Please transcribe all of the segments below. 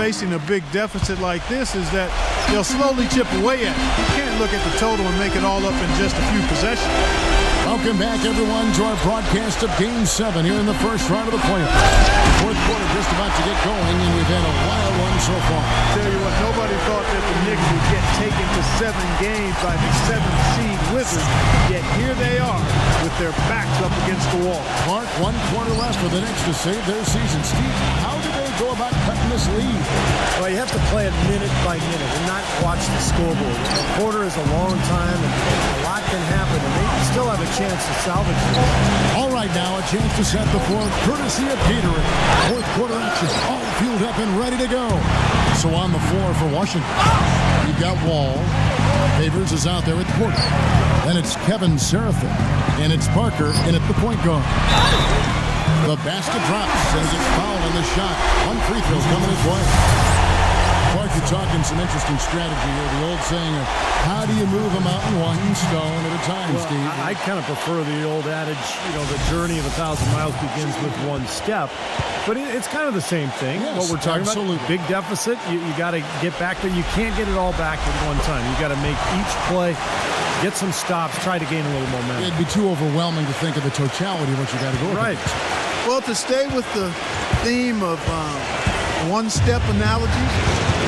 facing a big deficit like this is that they'll slowly chip away at it. You can't look at the total and make it all up in just a few possessions. Welcome back, everyone, to our broadcast of Game 7 here in the first round of the playoffs. Fourth quarter just about to get going, and we've had a wild one so far. Tell you what, nobody thought that the Knicks would get taken to 7 games by the 7th seed Wizards, yet here they are with their backs up against the wall. Mark, 1 quarter left for the Knicks to save their season. Steve, how do they go about cutting this lead? Well, you have to play it minute by minute and not watch the scoreboard. A quarter is a long time, and a lot can happen, and they still have a chance to salvage this. All right, now a chance to set the floor, courtesy of Gatorade. Fourth quarter action, all fueled up and ready to go. So on the floor for Washington, you've got Wall. Favors is out there at the Porter. Then it's Kevin Seraphin, and it's Parker in at the point guard. The basket drops, and gets fouled on the shot. 1 free throw coming his way. Clark, you're talking some interesting strategy here. The old saying of, how do you move a mountain one stone at a time, Well, Steve? I kind of prefer the old adage, the journey of 1,000 miles begins with 1 step. But it's kind of the same thing. Yes, what we're talking absolutely. about, big deficit, you got to get back there. You can't get it all back at one time. You got to make each play, get some stops, try to gain a little momentum. It'd be too overwhelming to think of the totality of what you got to go with. Right. Well, to stay with the theme of one-step analogies,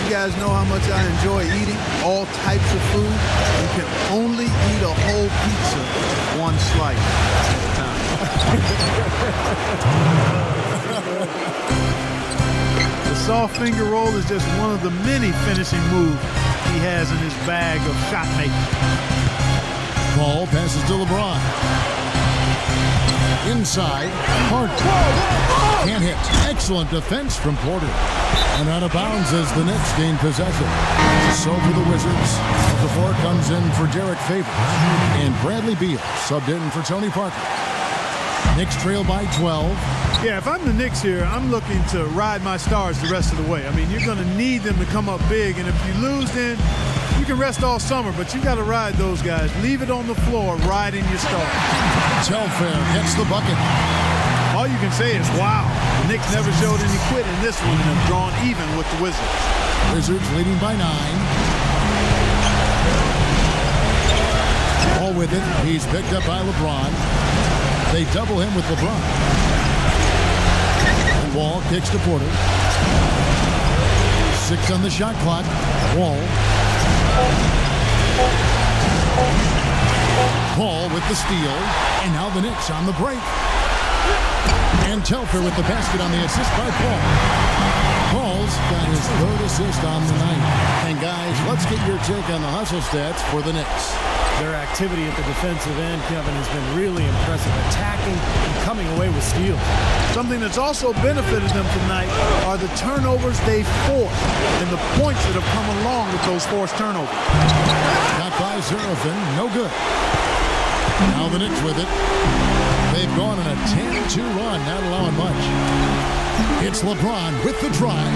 you guys know how much I enjoy eating all types of food. You can only eat a whole pizza 1 slice at a time. The soft finger roll is just one of the many finishing moves he has in his bag of shot making. Ball passes to LeBron. Inside, Parker. Can't hit. Excellent defense from Porter. And out of bounds as the Knicks gain possession. So for the Wizards, the floor comes in for Derek Favors. And Bradley Beal subbed in for Tony Parker. Knicks trail by 12. Yeah, if I'm the Knicks here, I'm looking to ride my stars the rest of the way. I mean, you're going to need them to come up big, and if you lose, then you can rest all summer, but you got to ride those guys. Leave it on the floor, riding your stars. Telfair gets the bucket. All you can say is, wow, the Knicks never showed any quit in this one and have drawn even with the Wizards. Wizards leading by 9. All with it. He's picked up by LeBron. They double him with LeBron. Wall kicks to Porter. 6 on the shot clock. Wall. Paul with the steal. And now the Knicks on the break. And Telfair with the basket on the assist by Paul. Paul's got his 3rd assist on the night. And guys, let's get your take on the hustle stats for the Knicks. Their activity at the defensive end, Kevin, has been really impressive. Attacking and coming away with steals. Something that's also benefited them tonight are the turnovers they forced and the points that have come along with those forced turnovers. Got by Seraphin, no good. Now the Knicks with it. They've gone on a 10-2 run, not allowing much. It's LeBron with the drive.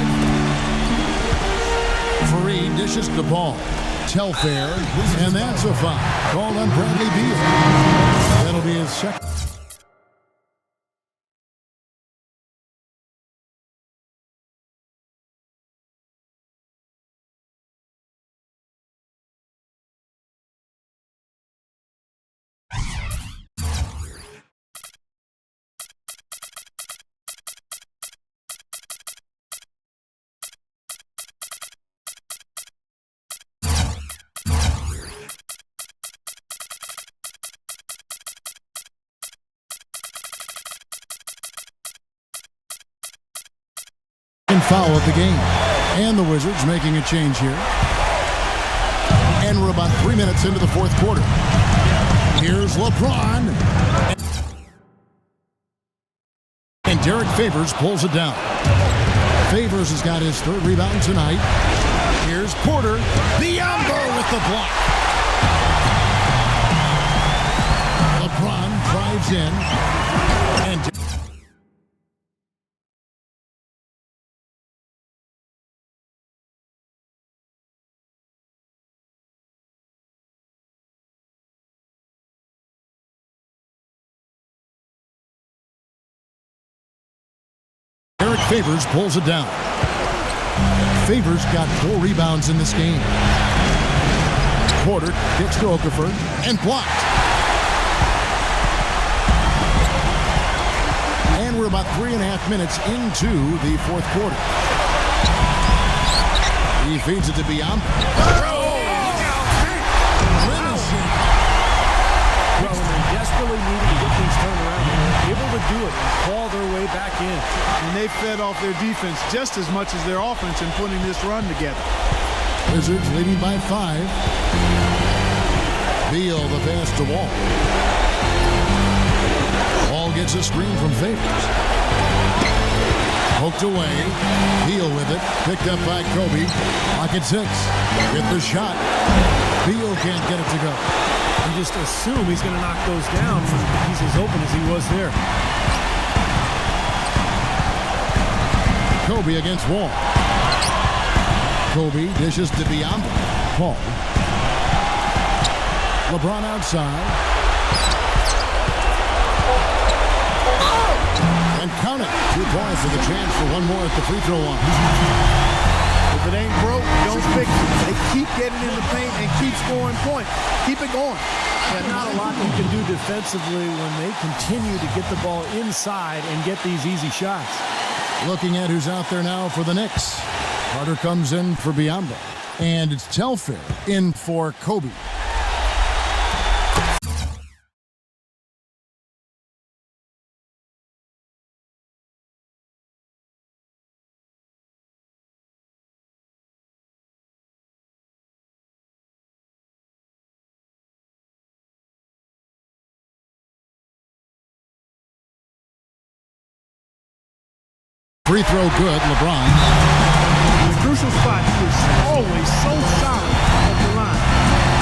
Faried dishes the ball. Telfair, and that's a foul called on Bradley Beal. That'll be his second. Foul of the game. And the Wizards making a change here. And we're about 3 minutes into the 4th quarter. Here's LeBron. And Derek Favors pulls it down. Favors has got his 3rd rebound tonight. Here's Porter. Biombo with the block. LeBron drives in. And Favors pulls it down. Favors got 4 rebounds in this game. Porter kicks to Okafor and blocked. And we're about 3.5 minutes into the fourth quarter. He feeds it to Biombo. Well, when they desperately needed to get things turned around, they were able to do it and claw their way back in. And they fed off their defense just as much as their offense in putting this run together. Wizards leading by 5. Beal the pass to Wall. Wall gets a screen from Favors. Poked away. Beal with it. Picked up by Kobe. Pocket 6. Get the shot. Beal can't get it to go. You just assume he's going to knock those down when he's as open as he was there. Kobe against Wall. Kobe dishes to Biombo. Paul. LeBron outside. And count it. 2 points for the chance for one more at the free throw line. If it ain't broke, don't fix it. They keep getting in the paint and keep scoring points. Keep it going. Yeah, not a lot you can do defensively when they continue to get the ball inside and get these easy shots. Looking at who's out there now for the Knicks. Carter comes in for Biombo. And it's Telfair in for Kobe. Free throw good, LeBron. In the crucial spot, he is always so solid at the line.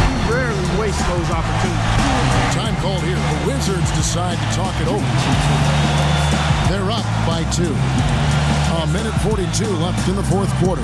He rarely wastes those opportunities. Time called here. The Wizards decide to talk it over. They're up by 2. 1:42 left in the fourth quarter.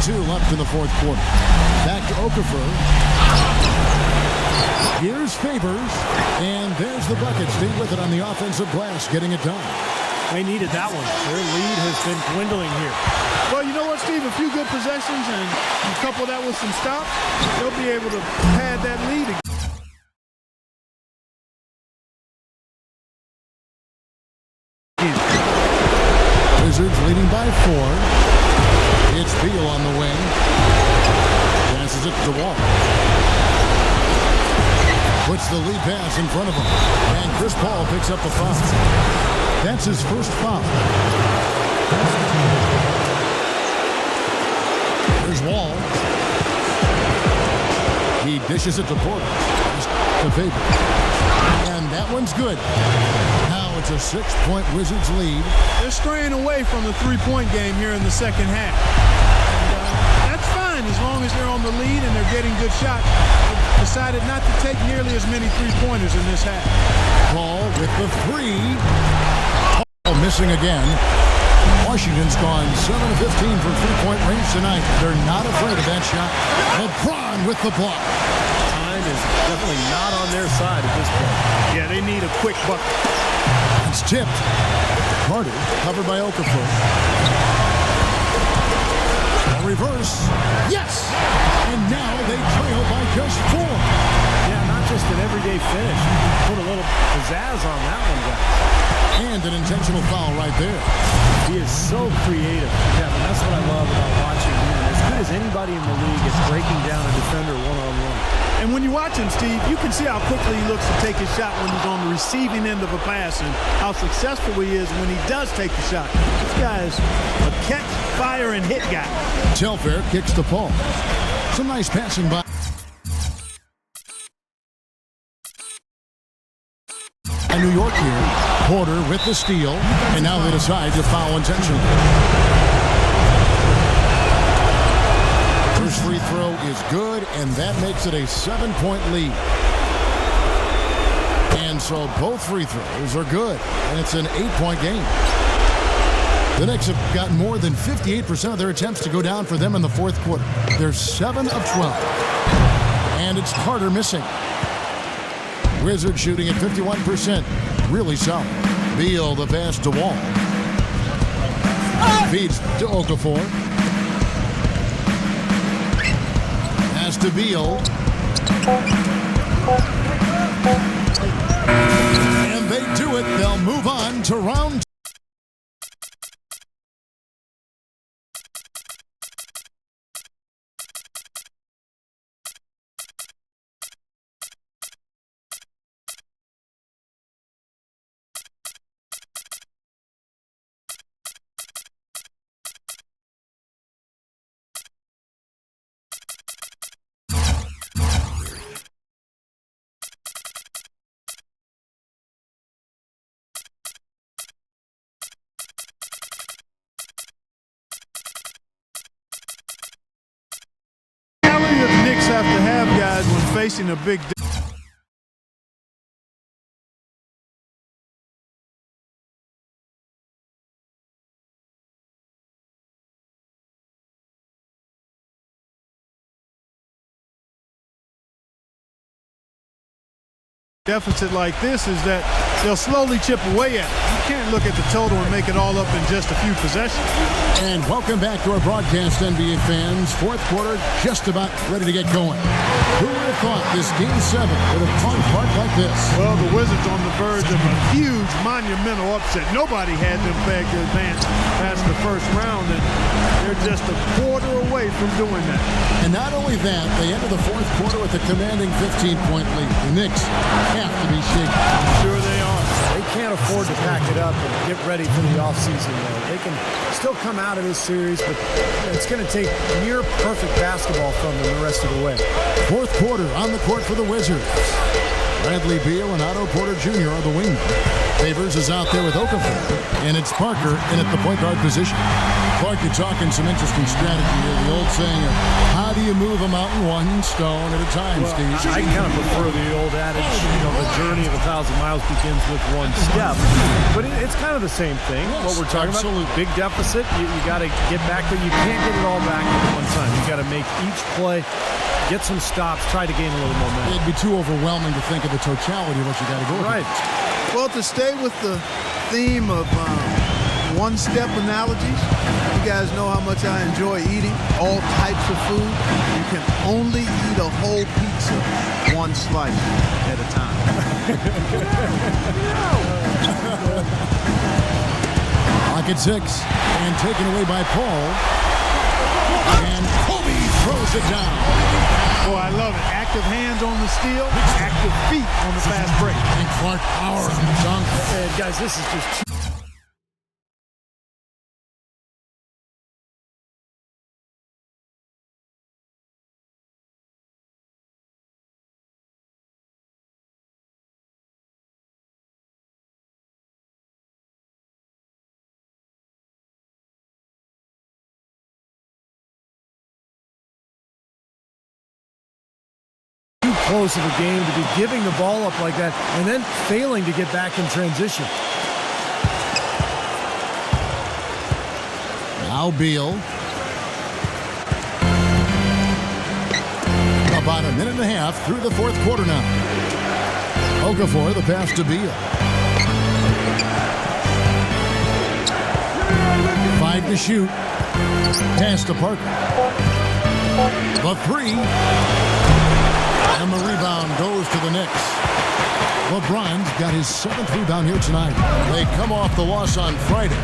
Left in the fourth quarter. Back to Okafor. Here's Favors. And there's the bucket. Stay with it on the offensive glass, getting it done. They needed that one. Their lead has been dwindling here. Well, you know what, Steve? A few good possessions and you couple that with some stops, they'll be able to pad that lead again. Wizards leading by 4. It's Beal on the wing. Passes it to Wall. Puts the lead pass in front of him. And Chris Paul picks up the foul. That's his first foul. Here's Wall. He dishes it to Porter. To Favors. And that one's good. Now it's a 6-point Wizards lead. They're straying away from the three-point game here in the second half. And, that's fine as long as they're on the lead and they're getting good shots. They've decided not to take nearly as many three-pointers in this half. Paul with the 3. Paul missing again. Washington's gone 7 of 15 from three-point range tonight. They're not afraid of that shot. LeBron with the block. Time is definitely not on their side at this point. Yeah, they need a quick bucket. It's tipped. Carter covered by Okafor. A reverse. Yes! And now they trail by just 4. Yeah, not just an everyday finish. Put a little pizzazz on that one, guys. And an intentional foul right there. He is so creative, Kevin. That's what I love about watching him. As good as anybody in the league is breaking down a defender one-on-one. And when you watch him, Steve, you can see how quickly he looks to take his shot when he's on the receiving end of a pass and how successful he is when he does take the shot. This guy is a catch, fire, and hit guy. Telfair kicks to Paul. Some nice passing by. New York here. Porter with the steal. And now they decide to foul intentionally. First throw is good, and that makes it a 7-point lead. And so both free throws are good, and it's an 8-point game. The Knicks have gotten more than 58% of their attempts to go down for them in the fourth quarter. They're 7 of 12. And it's Carter missing. Wizards shooting at 51%. Really solid. Beal, the pass to Wall. Feeds to Okafor. Pass to Beal. And they do it. They'll move on to round 2. Have to have guys when facing a big deficit like this is that they'll slowly chip away at it. You can't look at the total and make it all up in just a few possessions. And welcome back to our broadcast, NBA fans. Fourth quarter just about ready to get going. Who would have thought this Game 7 would have fallen apart like this? Well, the Wizards on the verge of a huge, monumental upset. Nobody had them pegged to advance past the first round, and they're just a quarter away from doing that. And not only that, they enter the fourth quarter with a commanding 15-point lead. The Knicks have to be shaken. Sure they are. They can't afford to pack it up and get ready for the offseason, though. They can still come out of this series, but it's going to take near perfect basketball from them the rest of the way. Fourth quarter on the court for the Wizards. Bradley Beal and Otto Porter Jr. are the wing. Favors is out there with Okafor, and it's Parker in at the point guard position. Clark, you're talking some interesting strategy here. The old saying of, how do you move a mountain one stone at a time, Steve? I kind of prefer the old adage, the journey of 1,000 miles begins with one step. But it's kind of the same thing, yes, what we're talking absolutely. about. Big deficit, you got to get back, but you can't get it all back at one time. You got to make each play, get some stops, try to gain a little momentum. It'd be too overwhelming to think of the totality of what you got to go with. Right. Well, to stay with the theme of one-step analogies, you guys know how much I enjoy eating all types of food. You can only eat a whole pizza one slice at a time. Clock at 6, and taken away by Paul. And Kobe throws it down. Boy, I love it. Active hands on the steal, active feet on the fast break. And Clark powers and dunks. And guys, this is just too close of a game to be giving the ball up like that and then failing to get back in transition. Now Beal. About a minute and a half through the fourth quarter now. Okafor, the pass to Beal. 5 to shoot. Pass to Parker. The 3. And the rebound goes to the Knicks. LeBron's got his 7th rebound here tonight. They come off the loss on Friday.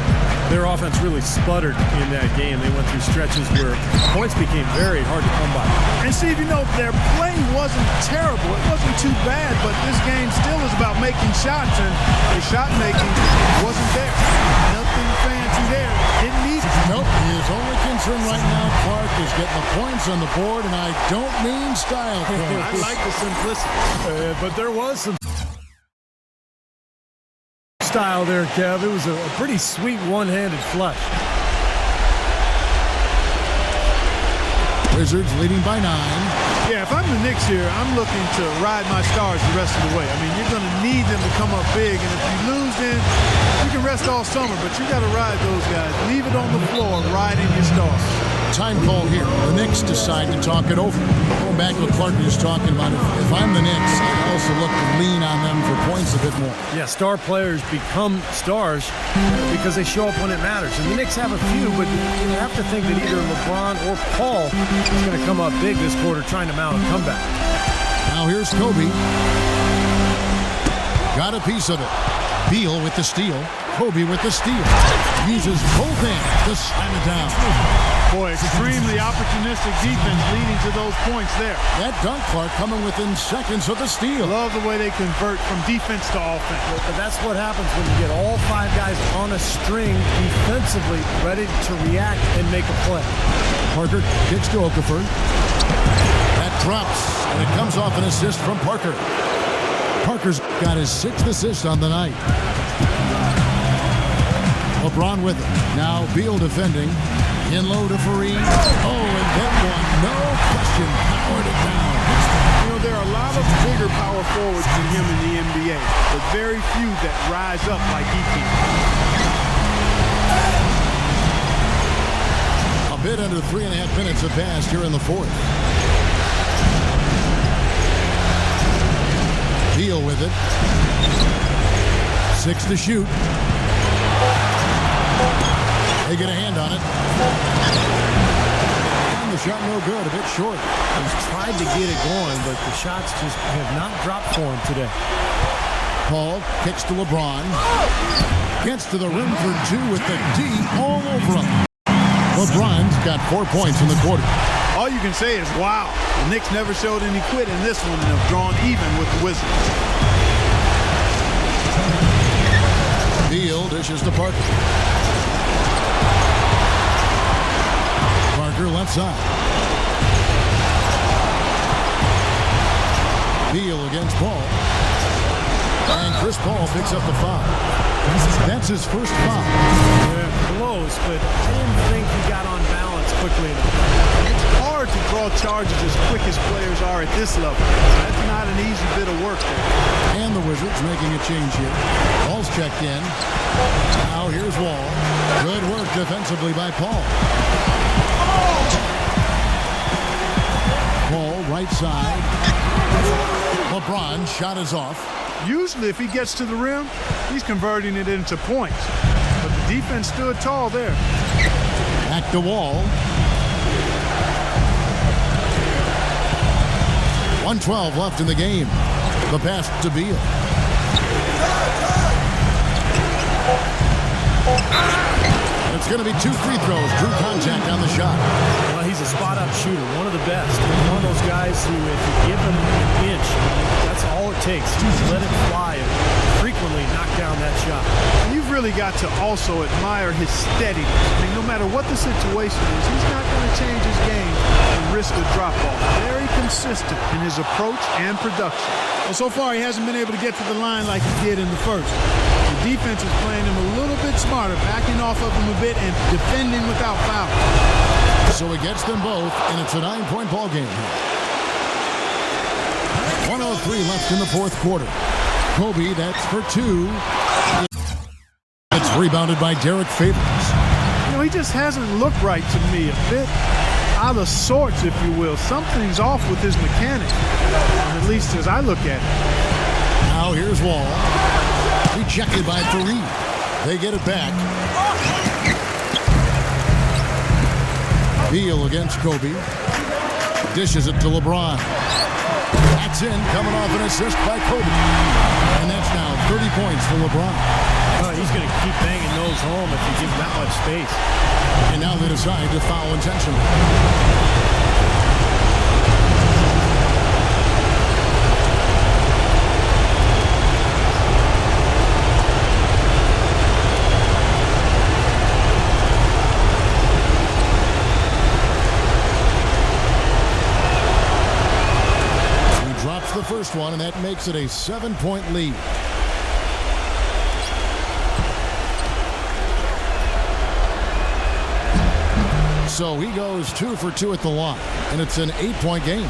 Their offense really sputtered in that game. They went through stretches where points became very hard to come by. And Steve, their play wasn't terrible. It wasn't too bad, but this game still is about making shots, and the shot making wasn't there. Nothing fancy there. Didn't need it. Nope. His only concern right now, Clark, is getting the points on the board, and I don't mean style points. I like the simplicity. But there was some style there, Kev. It was a pretty sweet one-handed flush. Wizards leading by 9. Yeah, if I'm the Knicks here, I'm looking to ride my stars the rest of the way. I mean, you're going to need them to come up big, and if you lose, then you can rest all summer, but you got to ride those guys. Leave it on the floor, riding your stars. Time call here. The Knicks decide to talk it over. Going back to what Clark was talking about, if I'm the Knicks, I also look to lean on them for points a bit more. Yeah, star players become stars because they show up when it matters. And the Knicks have a few, but you have to think that either LeBron or Paul is going to come up big this quarter trying to mount a comeback. Now here's Kobe. Got a piece of it. Beal with the steal. Kobe with the steal. Uses both hands to slam it down. Boy, extremely opportunistic defense leading to those points there. That dunk, Clark, coming within seconds of the steal. Love the way they convert from defense to offense. But that's what happens when you get all 5 guys on a string defensively ready to react and make a play. Parker kicks to Okafor. That drops, and it comes off an assist from Parker. Parker's got his 6th assist on the night. LeBron with it. Now Beal defending. In low to Faried. Oh, and that one, no question, powered it down. You know, there are a lot of bigger power forwards than him in the NBA, but very few that rise up like he can. A bit under 3.5 minutes have passed here in the 4th. Beal with it. 6 to shoot. They get a hand on it. And the shot no good, a bit short. He's tried to get it going, but the shots just have not dropped for him today. Paul kicks to LeBron. Gets to the rim for 2 with the D all over him. LeBron's got 4 points in the quarter. All you can say is, wow. The Knicks never showed any quit in this one and have drawn even with the Wizards. Beal dishes to Parker. Parker left side. Beal against Paul. And Chris Paul picks up the foul. That's his first foul. Yeah, close, but I didn't think he got on balance quickly enough. It's hard to draw charges as quick as players are at this level. That's not an easy bit of work there. And the Wizards making a change here. Ball's checked in. Now here's Wall. Good work defensively by Paul. Paul, right side. LeBron, shot is off. Usually if he gets to the rim, he's converting it into points. But the defense stood tall there. Back to Wall. 1:12 left in the game. The pass to Beal. It's going to be 2 free throws. Drew contact on the shot. Well, he's a spot-up shooter, one of the best. One of those guys who, if you give him an inch, that's all it takes. Just let it fly and frequently knock down that shot. You've really got to also admire his steadiness. I mean, no matter what the situation is, he's not going to change his game and risk a drop-off. Very consistent in his approach and production. Well, so far, he hasn't been able to get to the line like he did in the first. The defense is playing him a little bit smarter, backing off of him a bit and defending without foul. So he gets them both, and it's a 9-point ball game. 1:03 left in the 4th quarter. Kobe, that's for 2. It's rebounded by Derek Favors. You know, he just hasn't looked right to me. A bit out of sorts, if you will. Something's off with his mechanics, at least as I look at it. Now here's Wall. Rejected by Faried. They get it back. Beal against Kobe. Dishes it to LeBron. That's in, coming off an assist by Kobe. And that's now 30 points for LeBron. He's going to keep banging those home if you give him that much space. And now they decide to foul intentionally. The first one, and that makes it a 7-point lead. So he goes 2 for 2 at the line, and it's an 8-point game.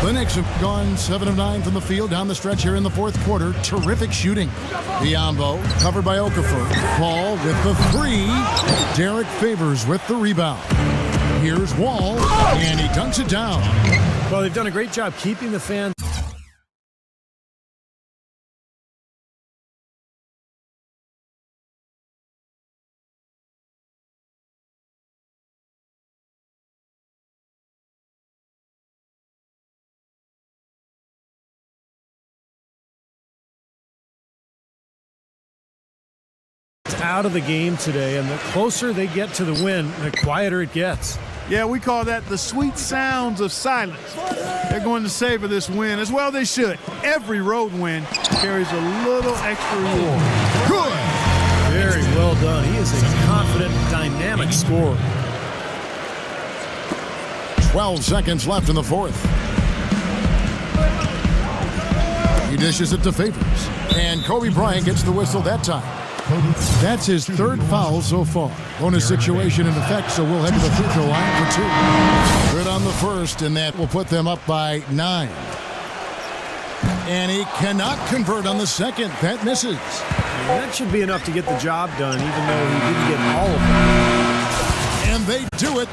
The Knicks have gone 7 of 9 from the field down the stretch here in the fourth quarter. Terrific shooting. Biombo covered by Okafor. Paul with the 3. Derek Favors with the rebound. Here's Wall, and he dunks it down. Well, they've done a great job keeping the fans. Out of the game today, and the closer they get to the win, the quieter it gets. Yeah, we call that the sweet sounds of silence. They're going to savor this win, as well they should. Every road win carries a little extra reward. Good. Very well done. He is a confident, dynamic scorer. 12 seconds left in the fourth. He dishes it to Favors, and Kobe Bryant gets the whistle that time. That's his third foul so far. Bonus situation in effect, so we'll head to the free throw line for 2. Good on the first, and that will put them up by 9. And he cannot convert on the second. That misses. That should be enough to get the job done, even though he didn't get all of it. And they do it.